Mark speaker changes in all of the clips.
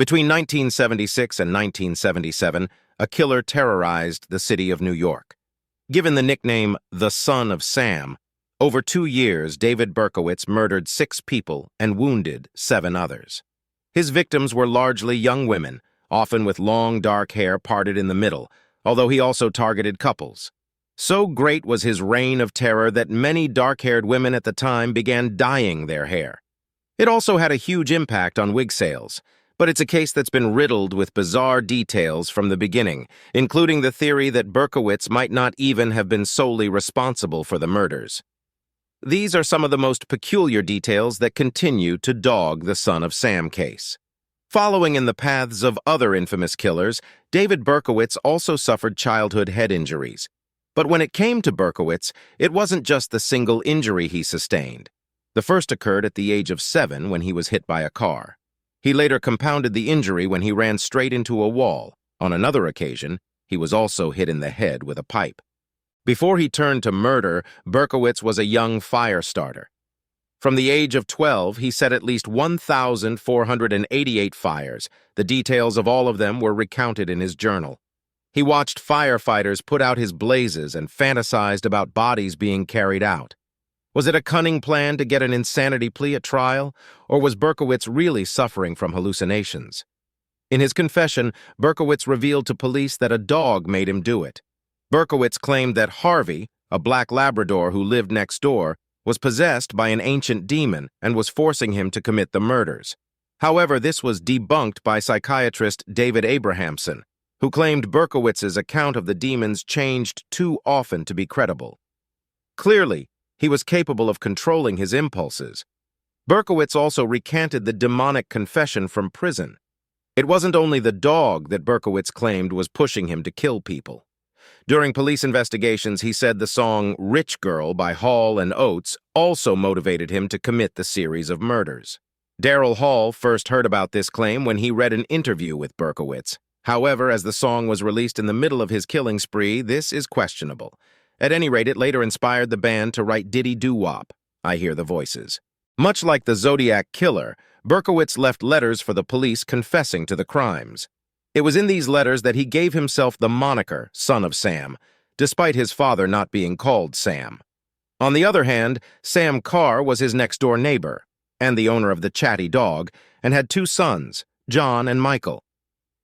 Speaker 1: Between 1976 and 1977, a killer terrorized the city of New York. Given the nickname the Son of Sam, over 2 years David Berkowitz murdered 6 people and wounded 7 others. His victims were largely young women, often with long dark hair parted in the middle, although he also targeted couples. So great was his reign of terror that many dark-haired women at the time began dyeing their hair. It also had a huge impact on wig sales, but it's a case that's been riddled with bizarre details from the beginning, including the theory that Berkowitz might not even have been solely responsible for the murders. These are some of the most peculiar details that continue to dog the Son of Sam case. Following in the paths of other infamous killers, David Berkowitz also suffered childhood head injuries. But when it came to Berkowitz, it wasn't just the single injury he sustained. The first occurred at the age of 7 when he was hit by a car. He later compounded the injury when he ran straight into a wall. On another occasion, he was also hit in the head with a pipe. Before he turned to murder, Berkowitz was a young fire starter. From the age of 12, he set at least 1,488 fires. The details of all of them were recounted in his journal. He watched firefighters put out his blazes and fantasized about bodies being carried out. Was it a cunning plan to get an insanity plea at trial, or was Berkowitz really suffering from hallucinations? In his confession, Berkowitz revealed to police that a dog made him do it. Berkowitz claimed that Harvey, a black Labrador who lived next door, was possessed by an ancient demon and was forcing him to commit the murders. However, this was debunked by psychiatrist David Abrahamson, who claimed Berkowitz's account of the demons changed too often to be credible. Clearly, he was capable of controlling his impulses. Berkowitz also recanted the demonic confession from prison. It wasn't only the dog that Berkowitz claimed was pushing him to kill people. During police investigations, he said the song Rich Girl by Hall and Oates also motivated him to commit the series of murders. Daryl Hall first heard about this claim when he read an interview with Berkowitz. However, as the song was released in the middle of his killing spree, this is questionable. At any rate, it later inspired the band to write Diddy Doo Wop, I Hear the Voices. Much like the Zodiac Killer, Berkowitz left letters for the police confessing to the crimes. It was in these letters that he gave himself the moniker Son of Sam, despite his father not being called Sam. On the other hand, Sam Carr was his next-door neighbor, and the owner of the chatty dog, and had 2 sons, John and Michael.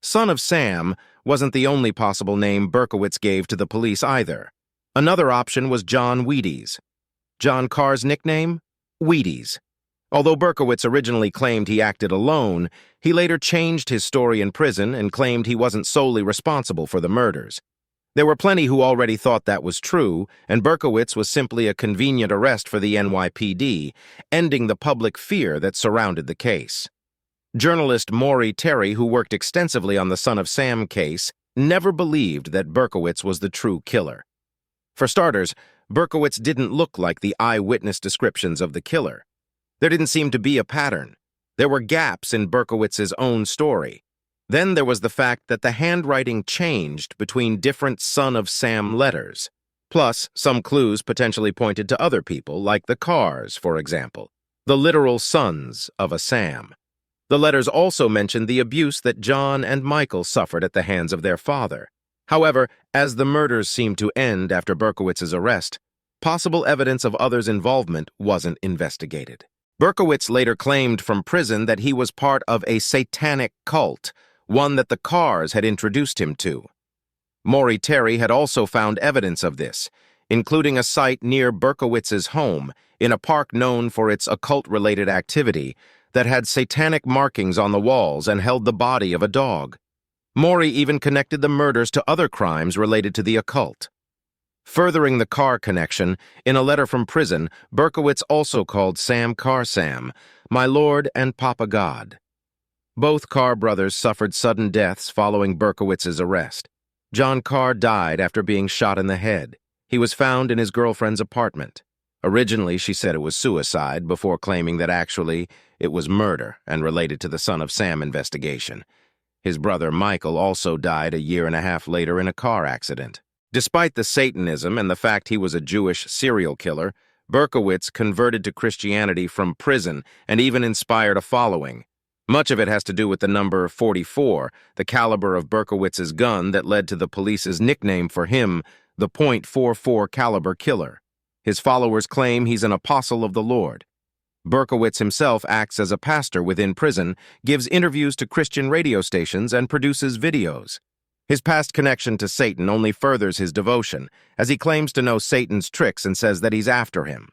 Speaker 1: Son of Sam wasn't the only possible name Berkowitz gave to the police either. Another option was John Wheaties. John Carr's nickname? Wheaties. Although Berkowitz originally claimed he acted alone, he later changed his story in prison and claimed he wasn't solely responsible for the murders. There were plenty who already thought that was true, and Berkowitz was simply a convenient arrest for the NYPD, ending the public fear that surrounded the case. Journalist Maury Terry, who worked extensively on the Son of Sam case, never believed that Berkowitz was the true killer. For starters, Berkowitz didn't look like the eyewitness descriptions of the killer. There didn't seem to be a pattern. There were gaps in Berkowitz's own story. Then there was the fact that the handwriting changed between different Son of Sam letters. Plus, some clues potentially pointed to other people, like the Carrs, for example, the literal sons of a Sam. The letters also mentioned the abuse that John and Michael suffered at the hands of their father. However, as the murders seemed to end after Berkowitz's arrest, possible evidence of others' involvement wasn't investigated. Berkowitz later claimed from prison that he was part of a satanic cult, one that the Carrs had introduced him to. Maury Terry had also found evidence of this, including a site near Berkowitz's home, in a park known for its occult-related activity, that had satanic markings on the walls and held the body of a dog. Maury even connected the murders to other crimes related to the occult. Furthering the Carr connection, in a letter from prison, Berkowitz also called Sam Carr Sam, my Lord and Papa God. Both Carr brothers suffered sudden deaths following Berkowitz's arrest. John Carr died after being shot in the head. He was found in his girlfriend's apartment. Originally, she said it was suicide, before claiming that actually it was murder and related to the Son of Sam investigation. His brother Michael also died a year and a half later in a car accident. Despite the Satanism and the fact he was a Jewish serial killer, Berkowitz converted to Christianity from prison and even inspired a following. Much of it has to do with the number 44, the caliber of Berkowitz's gun that led to the police's nickname for him, the .44 caliber killer. His followers claim he's an apostle of the Lord. Berkowitz himself acts as a pastor within prison, gives interviews to Christian radio stations, and produces videos. His past connection to Satan only furthers his devotion, as he claims to know Satan's tricks and says that he's after him.